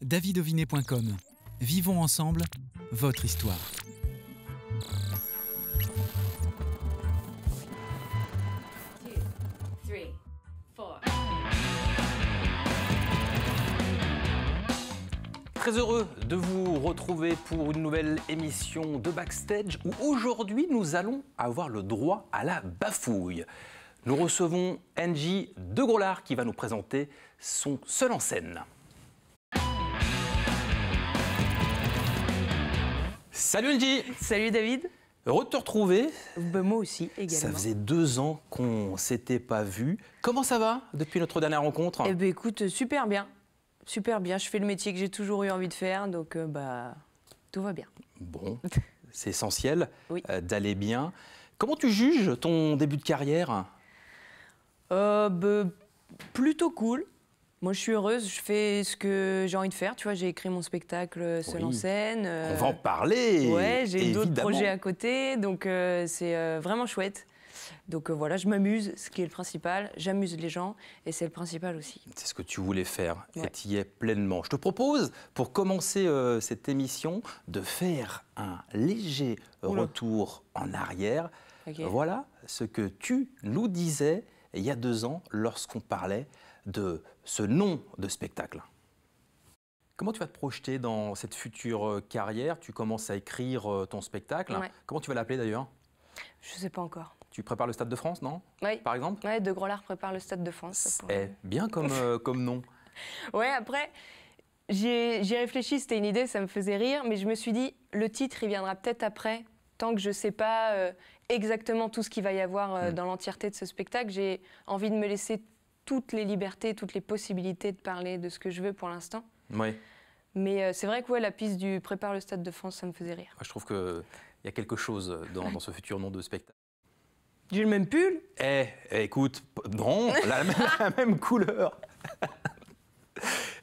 davidovinet.com. Vivons ensemble votre histoire. Très heureux de vous retrouver pour une nouvelle émission de Backstage où aujourd'hui nous allons avoir le droit à la bafouille. Nous recevons Angie de Grolard qui va nous présenter son seul en scène. Salut Angie! Salut David. Heureux de te retrouver. Moi aussi, également. Ça faisait 2 ans qu'on ne s'était pas vu. Comment ça va depuis notre dernière rencontre? Eh bien écoute, super bien. Super bien. Je fais le métier que j'ai toujours eu envie de faire, donc tout va bien. Bon, c'est essentiel Oui. D'aller bien. Comment tu juges ton début de carrière? Plutôt cool. Moi, je suis heureuse, je fais ce que j'ai envie de faire. Tu vois, j'ai écrit mon spectacle seul en scène. On va en parler. Ouais, j'ai d'autres évidemment. projets à côté, donc c'est vraiment chouette. Donc voilà, je m'amuse, ce qui est le principal. J'amuse les gens, et c'est le principal aussi. C'est ce que tu voulais faire, Ouais. et tu y es pleinement. Je te propose, pour commencer cette émission, de faire un léger Oula. retour en arrière. Ok. Voilà ce que tu nous disais il y a 2 ans lorsqu'on parlait de ce nom de spectacle. Comment tu vas te projeter dans cette future carrière? Tu commences à écrire ton spectacle. Ouais. Comment tu vas l'appeler d'ailleurs? Je sais pas encore. Tu prépares le Stade de France, non? Oui. Par exemple? Ouais, De Grolard prépare le Stade de France. ça pourrait- C'est bien comme nom. Ouais, après, j'y ai réfléchi, c'était une idée, ça me faisait rire, mais je me suis dit, le titre, il viendra peut-être après, tant que je ne sais pas exactement tout ce qu'il va y avoir dans l'entièreté de ce spectacle. J'ai envie de me laisser toutes les libertés, toutes les possibilités de parler de ce que je veux pour l'instant. Oui. Mais c'est vrai que ouais, la piste du Prépare le Stade de France, ça me faisait rire. Je trouve qu'il y a quelque chose dans ce futur nom de spectacle. J'ai le même pull. Écoute, non, la même couleur.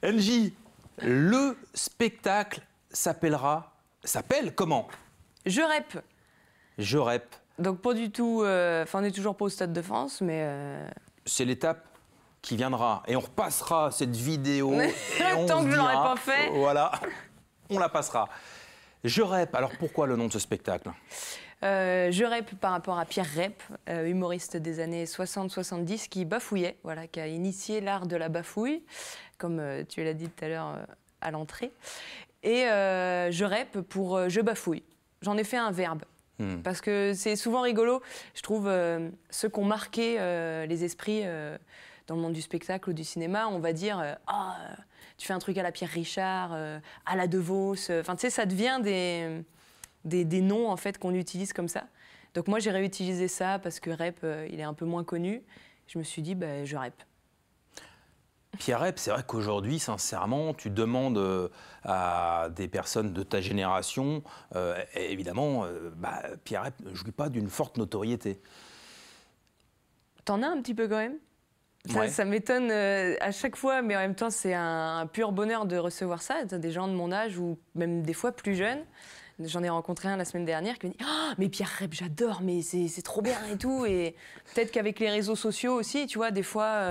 Angie, le spectacle s'appelle comment? Je rep. Je rep. Donc pas du tout, on est toujours pas au Stade de France, mais... C'est l'étape qui viendra. Et on repassera cette vidéo. Et on Tant se que je l'aurai dira, pas fait. Voilà, on la passera. Je rep. Alors pourquoi le nom de ce spectacle? Je rep par rapport à Pierre Rep, humoriste des années 60-70 qui bafouillait, voilà, qui a initié l'art de la bafouille, comme tu l'as dit tout à l'heure à l'entrée. Et je rep pour je bafouille. J'en ai fait un verbe. Parce que c'est souvent rigolo, je trouve, ceux qui ont marqué les esprits dans le monde du spectacle ou du cinéma, on va dire tu fais un truc à la Pierre Richard, à la De Vos. Enfin, tu sais, ça devient des noms en fait qu'on utilise comme ça. Donc moi j'ai réutilisé ça parce que rep il est un peu moins connu. Je me suis dit je rep. Pierre Rep, c'est vrai qu'aujourd'hui, sincèrement, tu demandes à des personnes de ta génération, et évidemment, Pierre Rep ne jouit pas d'une forte notoriété. T'en as un petit peu quand même. Ça m'étonne à chaque fois, mais en même temps c'est un pur bonheur de recevoir ça. T'as des gens de mon âge ou même des fois plus jeunes. J'en ai rencontré un la semaine dernière qui me dit « Oh, mais Pierre Rep, j'adore, mais c'est trop bien et tout ». Et peut-être qu'avec les réseaux sociaux aussi, tu vois, des fois,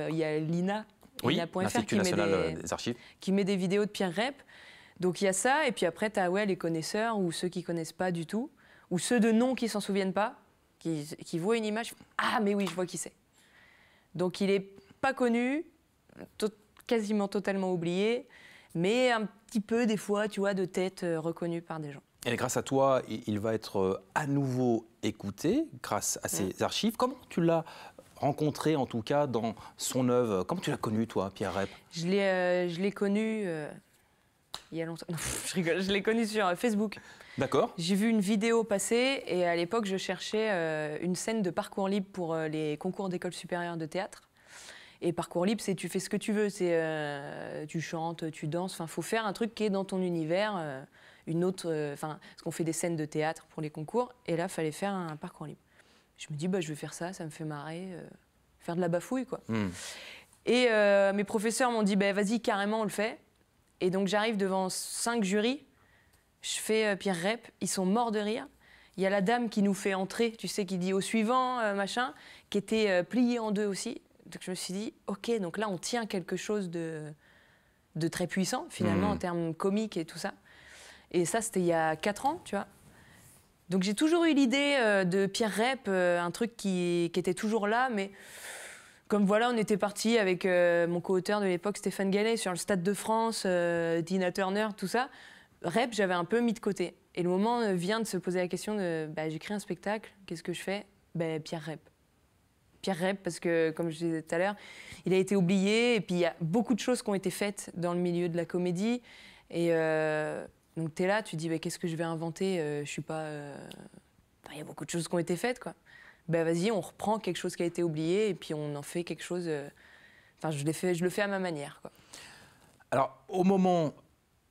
il y a Lina, Lina.fr l'Institut national des archives, qui met des vidéos de Pierre Rep. Donc il y a ça, et puis après, tu as les connaisseurs ou ceux qui ne connaissent pas du tout, ou ceux de nom qui ne s'en souviennent pas, qui voient une image, « Ah, mais oui, je vois qui c'est ». Donc il n'est pas connu, quasiment totalement oublié, mais un petit peu des fois, tu vois, de tête reconnue par des gens. Et grâce à toi, il va être à nouveau écouté grâce à ces archives. Comment tu l'as rencontré, en tout cas, dans son œuvre? Comment tu l'as connu, toi, Pierre Rep? Je l'ai connu il y a longtemps. Non, je rigole, je l'ai connu sur Facebook. D'accord. J'ai vu une vidéo passer et à l'époque, je cherchais une scène de parcours libre pour les concours d'école supérieure de théâtre. Et parcours libre, c'est tu fais ce que tu veux, c'est tu chantes, tu danses. Enfin, faut faire un truc qui est dans ton univers, une autre. Parce qu'on fait des scènes de théâtre pour les concours, et là, fallait faire un parcours libre. Je me dis, je vais faire ça me fait marrer, faire de la bafouille, quoi. Et mes professeurs m'ont dit, vas-y, carrément, on le fait. Et donc, j'arrive devant 5 jurys, je fais Pierre Rep, ils sont morts de rire. Il y a la dame qui nous fait entrer, tu sais, qui dit au suivant, machin, qui était pliée en deux aussi. Donc je me suis dit, ok, donc là on tient quelque chose de de très puissant, finalement, Mmh. en termes comiques et tout ça. Et ça, c'était il y a 4 ans, tu vois. Donc j'ai toujours eu l'idée de Pierre Rep, un truc qui était toujours là, mais comme voilà, on était parti avec mon co-auteur de l'époque, Stéphane Gallet, sur le Stade de France, Tina Turner, tout ça. Rep, j'avais un peu mis de côté. Et le moment vient de se poser la question de j'écris un spectacle, qu'est-ce que je fais? Pierre Rep. Pierre Rep, parce que, comme je disais tout à l'heure, il a été oublié, et puis il y a beaucoup de choses qui ont été faites dans le milieu de la comédie. Et donc tu es là, tu te dis, qu'est-ce que je vais inventer? Je suis pas... Il y a beaucoup de choses qui ont été faites, quoi. Vas-y, on reprend quelque chose qui a été oublié, et puis on en fait quelque chose... Enfin, je le fais à ma manière, quoi. Alors, au moment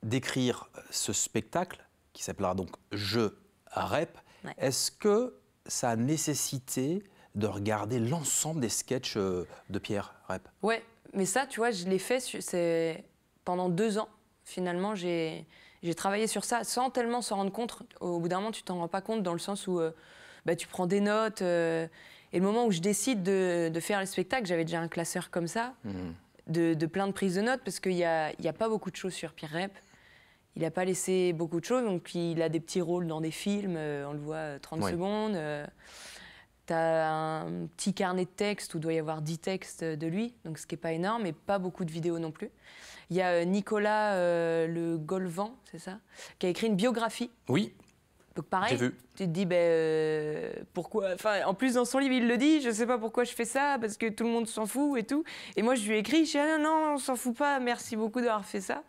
d'écrire ce spectacle, qui s'appellera donc Je Rep, Ouais. est-ce que ça a nécessité de regarder l'ensemble des sketchs de Pierre Rep? Ouais, mais ça, tu vois, je l'ai fait pendant 2 ans. Finalement, j'ai travaillé sur ça sans tellement s'en rendre compte. Au bout d'un moment, tu t'en rends pas compte dans le sens où tu prends des notes. Et le moment où je décide de faire le spectacle, j'avais déjà un classeur comme ça, de plein de prises de notes, parce qu'il y a pas beaucoup de choses sur Pierre Rep. Il n'a pas laissé beaucoup de choses, donc il a des petits rôles dans des films, on le voit 30 Ouais. secondes. Tu as un petit carnet de textes où il doit y avoir 10 textes de lui, donc ce qui n'est pas énorme, et pas beaucoup de vidéos non plus. Il y a Nicolas Le Golvan, c'est ça, qui a écrit une biographie. Oui, Donc pareil, j'ai vu. tu te dis pourquoi. Enfin, en plus dans son livre il le dit, je sais pas pourquoi je fais ça parce que tout le monde s'en fout et tout. Et moi je lui ai écrit, je dis non, on s'en fout pas, merci beaucoup d'avoir fait ça.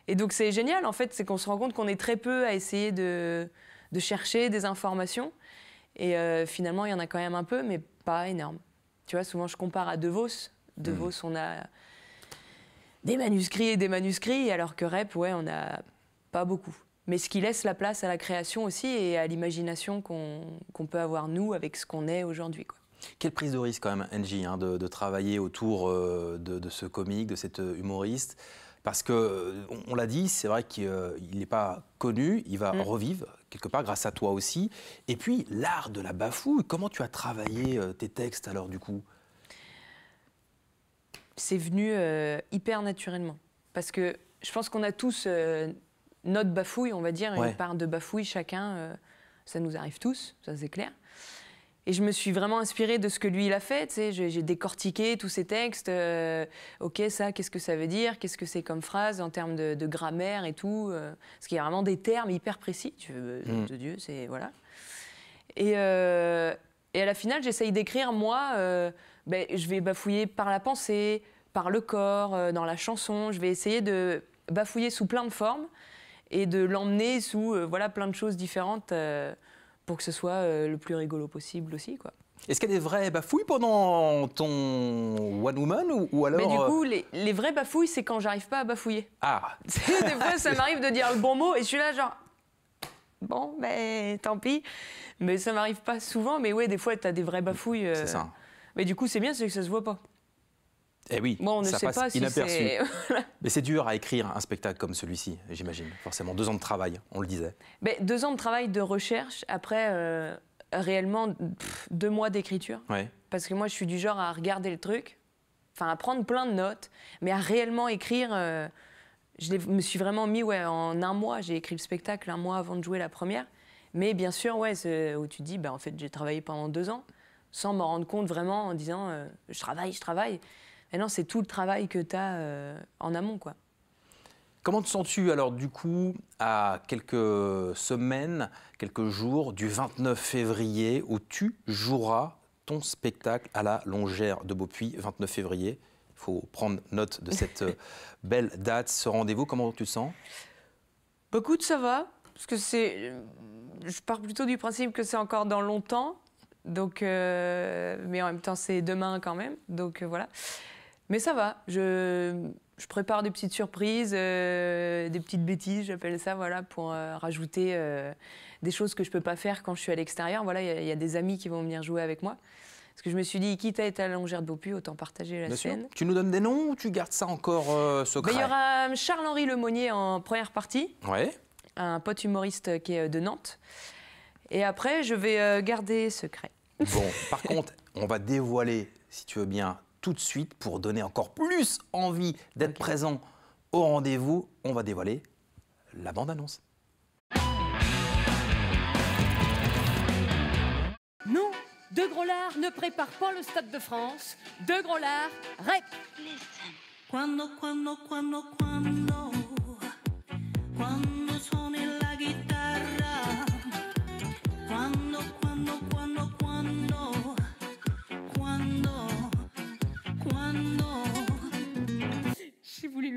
Et donc c'est génial en fait, c'est qu'on se rend compte qu'on est très peu à essayer de chercher des informations. Et finalement il y en a quand même un peu, mais pas énorme. Tu vois, souvent je compare à De Vos. De Vos, on a des manuscrits et des manuscrits, alors que Rep, ouais, on n'a pas beaucoup. Mais ce qui laisse la place à la création aussi et à l'imagination qu'on peut avoir, nous, avec ce qu'on est aujourd'hui, quoi. Quelle prise de risque quand même, Angie, hein, de travailler autour de ce comique, de cet humoriste. Parce qu'on l'a dit, c'est vrai qu'il n'est pas connu, il va revivre quelque part grâce à toi aussi. Et puis, l'art de la bafouille, comment tu as travaillé tes textes alors du coup? C'est venu hyper naturellement. Parce que je pense qu'on a tous notre bafouille, on va dire, Ouais. une part de bafouille chacun. Ça nous arrive tous, ça c'est clair. Et je me suis vraiment inspirée de ce que lui, il a fait. Tu sais, j'ai décortiqué tous ses textes. OK, ça, qu'est-ce que ça veut dire? Qu'est-ce que c'est comme phrase en termes de grammaire et tout? Parce qu'il y a vraiment des termes hyper précis. De Dieu, c'est... Voilà. Et à la finale, j'essaye d'écrire, moi, je vais bafouiller par la pensée, par le corps, dans la chanson. Je vais essayer de bafouiller sous plein de formes et de l'emmener sous plein de choses différentes pour que ce soit le plus rigolo possible aussi, quoi. Est-ce qu'il y a des vraies bafouilles pendant ton One Woman ou alors... Mais du coup, les vraies bafouilles, c'est quand j'arrive pas à bafouiller. Ah, Des fois, ça m'arrive de dire le bon mot et je suis là genre... Bon, tant pis. Mais ça m'arrive pas souvent. Mais ouais, des fois, t'as des vraies bafouilles. c'est ça. Mais du coup, c'est bien, c'est que ça se voit pas. Eh oui, Bon, on ne ça sait passe pas si inaperçu. c'est... Mais c'est dur à écrire un spectacle comme celui-ci, j'imagine. Forcément, 2 ans de travail, on le disait. 2 ans de travail de recherche, après, réellement, 2 mois d'écriture. Ouais. Parce que moi, je suis du genre à regarder le truc, enfin, à prendre plein de notes, mais à réellement écrire... me suis vraiment mis, en 1 mois, j'ai écrit le spectacle 1 mois avant de jouer la première. Mais bien sûr, c'est où tu te dis, en fait, j'ai travaillé pendant 2 ans, sans m'en rendre compte vraiment en disant, je travaille. Mais non, c'est tout le travail que tu as en amont, quoi. Comment te sens-tu alors du coup à quelques semaines, quelques jours du 29 février où tu joueras ton spectacle à la Longère de Beaupuy, 29 février. Il faut prendre note de cette belle date, ce rendez-vous. Comment tu te sens? Écoute, ça va, parce que je pars plutôt du principe que c'est encore dans longtemps, donc, mais en même temps c'est demain quand même, donc voilà. Mais ça va, je prépare des petites surprises, des petites bêtises, j'appelle ça, voilà, pour rajouter des choses que je peux pas faire quand je suis à l'extérieur. Voilà, il y a des amis qui vont venir jouer avec moi. Parce que je me suis dit, quitte à être à la Longère de Beaupuy, autant partager la Bien sûr. scène. Tu nous donnes des noms ou tu gardes ça encore secret? Il y aura Charles-Henri Lemonnier en première partie, Ouais. un pote humoriste qui est de Nantes. Et après, je vais garder secret. Bon, par contre, on va dévoiler, si tu veux bien, tout de suite pour donner encore plus envie d'être présent au rendez-vous, on va dévoiler la bande-annonce. Non, De Gros Lard ne prépare pas le Stade de France. De Gros Lard rep. Quando suoni la chitarra, quando J'ai voulu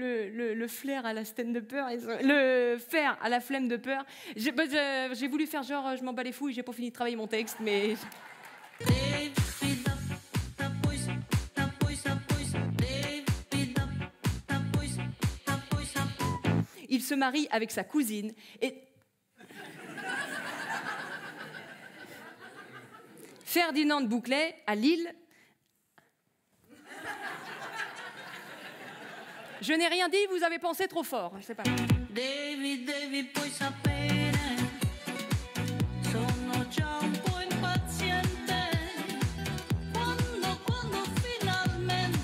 le flair à la stand-upper, le faire à la flemme de peur. J'ai voulu faire genre je m'en bats les fouilles, j'ai pas fini de travailler mon texte, mais... Il se marie avec sa cousine et... Ferdinand Bouclet, à Lille. Je n'ai rien dit, vous avez pensé trop fort. Je sais pas. devi poi sapere, sono già un po' impaziente, quando finalmente,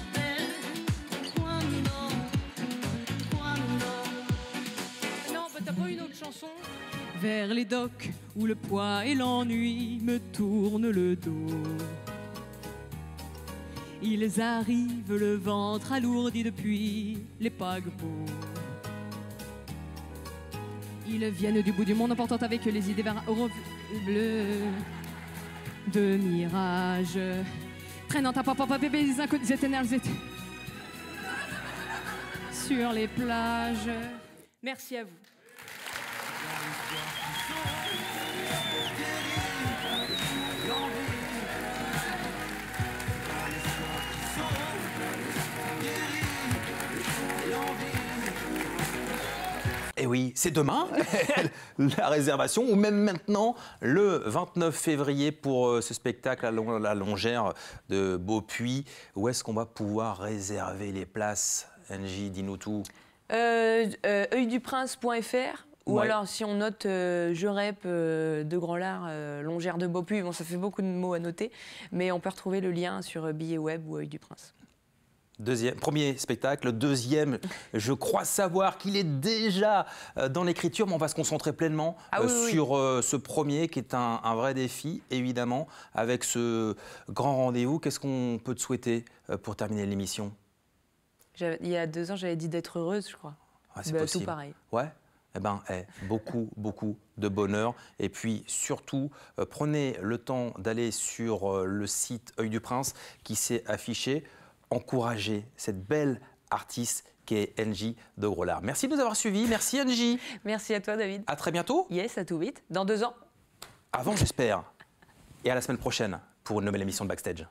Non, bah t'as pas une autre chanson? Vers les docks où le poids et l'ennui me tournent le dos. Ils arrivent le ventre alourdi depuis les paquebots. Ils viennent du bout du monde emportant avec eux les idées vers un bleu de mirage. Traînant à papa bébé les inconnus éternels sur les plages. Merci à vous. Et oui, c'est demain, la réservation, ou même maintenant, le 29 février pour ce spectacle à la Longère de Beaupuy. Où est-ce qu'on va pouvoir réserver les places? Angie, dis-nous tout. Oeilduprince.fr ou Ouais. alors si on note Je rep de Gros Lard, Longère de Beaupuy, bon ça fait beaucoup de mots à noter, mais on peut retrouver le lien sur Billet Web ou Œil du Prince. Premier spectacle, deuxième, je crois savoir qu'il est déjà dans l'écriture, mais on va se concentrer pleinement sur ce premier qui est un vrai défi, évidemment, avec ce grand rendez-vous. Qu'est-ce qu'on peut te souhaiter pour terminer l'émission? Il y a 2 ans, j'avais dit d'être heureuse, je crois. Ouais, c'est Bah, possible. tout pareil. Ouais. Eh ben, beaucoup de bonheur. Et puis surtout, prenez le temps d'aller sur le site Œil du Prince qui s'est affiché. Encouragez cette belle artiste qui est Angie de Gros Lard. Merci de nous avoir suivis. Merci Angie. Merci à toi David. À très bientôt. Yes, à tout vite. Dans 2 ans. Avant, j'espère. Et à la semaine prochaine pour une nouvelle émission de Backstage.